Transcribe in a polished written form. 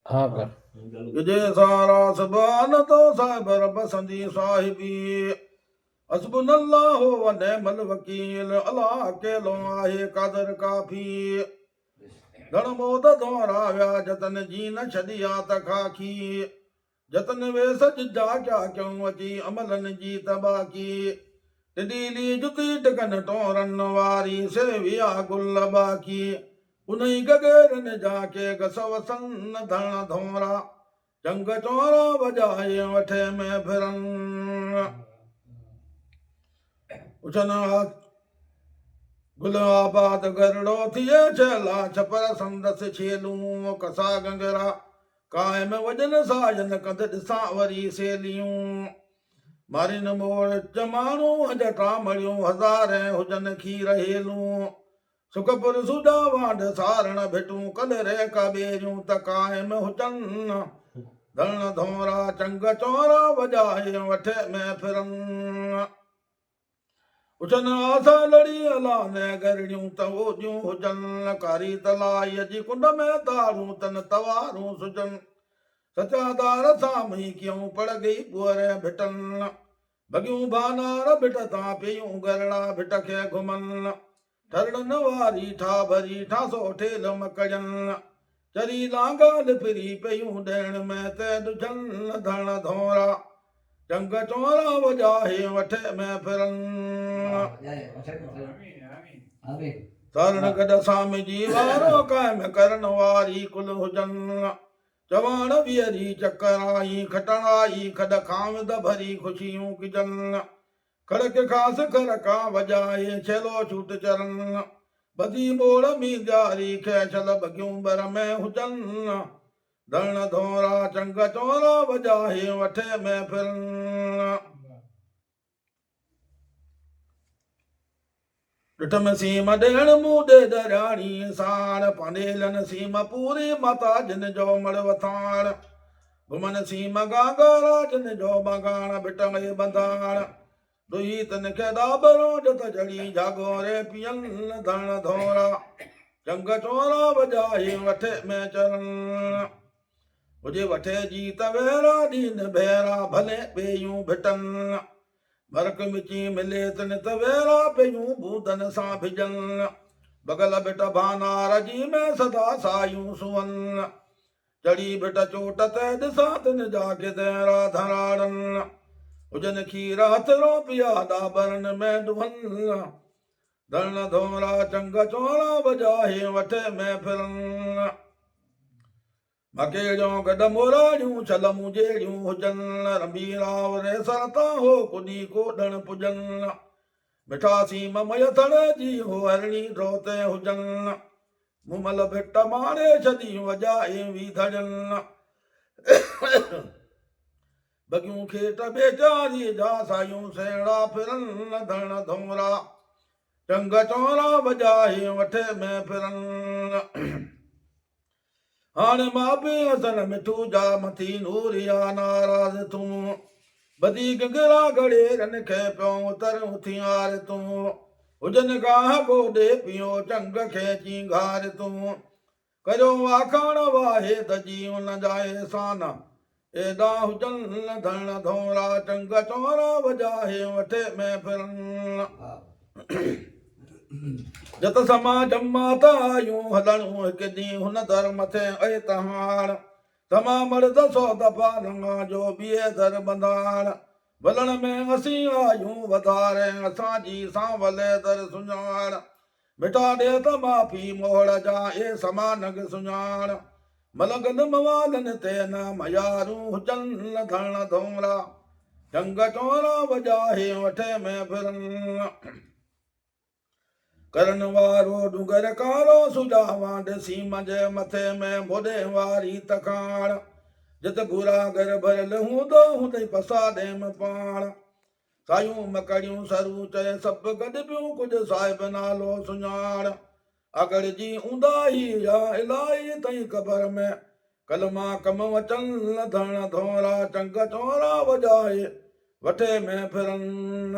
हाँ कर। जे सारा सुभान तो साहिब रब संदी साहिबी हस्बुनल्लाहु व निअमल वकील अल्लाह अकेलो आहे कादर काफ़ी धन मोद दोहराया जतन जी न छॾिया त खाकी जतन वे सज जा क्या क्यों अची अमलन जी तबाकी टिडीली जुती टिकन टोरन वारी सेविया गुल बाकी उन्हीं गगेरन जाके गसवसन धन धोरा जंग चोरा बजाए वठे में फिरन उछन गुल आबाद गरड़ो थिए छला छपर संदस छेलूं कसा गंगरा कायम वजन साजन कद ॾिसां वरी सेलियूं मारिन मोड़ चमाणू जटा मड़ियूं हज़ारे हुजन खीर हेलूं सुखपुर सुडा वांड सारण भिटूं कलरे कबेरियूं त कायम हुजन धन धोरा चंग चोरा वजाए वठे में फिरन उछन आसा लड़ी अला ने गरड़ियूं तवोजियूं हुजन कारी तलाई जी कुंड में तारूं तन तवारूं सुजन सचादार सामई क्यों पड़ गई पुअर भिटन भगियूं भानार भिटता पियूं गरड़ा भिट खे घुमन ठरड़न वारी ठा भरी ठासो ठेल मकजन चरी लांगाल फिरी पियूं ॾियण में ते ॾुझन धण धोरा चंग चोरा वजाए वठे में फिरन शरण गॾ साम जी वारो कायम करण वारी कुल हुजन चवाण बियरी चकराई खटणाई खड खामद भरी खुशियूं किजन खड़क खास खड़का वजाए छेलो छूट चरन बदी बोड़ मी जारी खेचल बगियूं बर में हुजन धन धोरा चंग चोरा वजाए वठे में फिरन ॾिठम सीम ॾियण मूं दरियाणी साण पानेलन सीम पूरी माता जिन जो मड़ वथाण घुमन सीम गागारा जिन जो बगाण भिटंगे बंधाण दुही तन खे ॾाबरो जत जड़ी जागोरे पियन धन धोरा चंग चोरा वजाए वठे में चरन हुजे वठे जी तवेरा दीन भेरा भले ॿेयूं भिटन मरक मिची मिले तन तवेरा पेयूं बूदन सां भिजन बगल बिट भानार जी में सदा सायूं सुवन चढ़ी बिट चोट ते ॾिसां तिन जाके तेरा धराड़न हुजन खीर हथरो पिया ॾाबरन में डुहन धन धोरा चंग चोरा वजाए वठे में फिरन मकेड़ियों गॾ मोराड़ियूं छलमूं जहिड़ियूं हुजन रंबीराव रे सरता हो कुॾी कोॾण पुजन मिठा सीम मयथड़ जी हो हरणी ड्रोते हुजन मुमल भिट मारे छॾियूं वजाए वीधड़न बगियूं खेट बेचारी जा सायूं सेड़ा फिरन धन धोरा चंग चोरा वजाए वठे में फिरन हाणे मां बि असन मिठू जा मथी नूरिया नाराज़ तूं बदी गंगरा गड़ेरन खे पियो उतर उथियार तूं हुजन गाह गोॾे पियो चंग खे चींगार तूं करियो आखाण वाहे दजी उन जा एहसान एॾा हुजन धन धोरा चंग चोरा वजाए वठे में फिरन जत समाज मात आयूं हलणूं हिकु ॾींहुं हुन दर मथे ऐं तहाण तमा मर्द सौ दफ़ा लंगा जो ॿिए दर बंधाण वलण में असीं आयूं वधारे असांजी सांवले दर सुञाण मिठा ॾे त माफ़ी मोहड़ जा ए समानग सुञाण मलगन मवालन ते न मयारूं हुजन धन धोरा चंग चोरा वजाए वठे में फिरन करण वारो डुगर कारो सुजावां सीम जे मथे में बोॾे वारी तखाण जित घुरागर भरियल हूंदो हूंदई पसाॾे में पाण सायूं मकड़ियूं सरू चए सभु गॾु पियूं कुझु साहिब नालो सुञाण अगड़ जी ऊंदाही या इलाही तई क़बर में कलमा कम वचन धन धोरा चंग चोरा वजाए वठे में फिरन।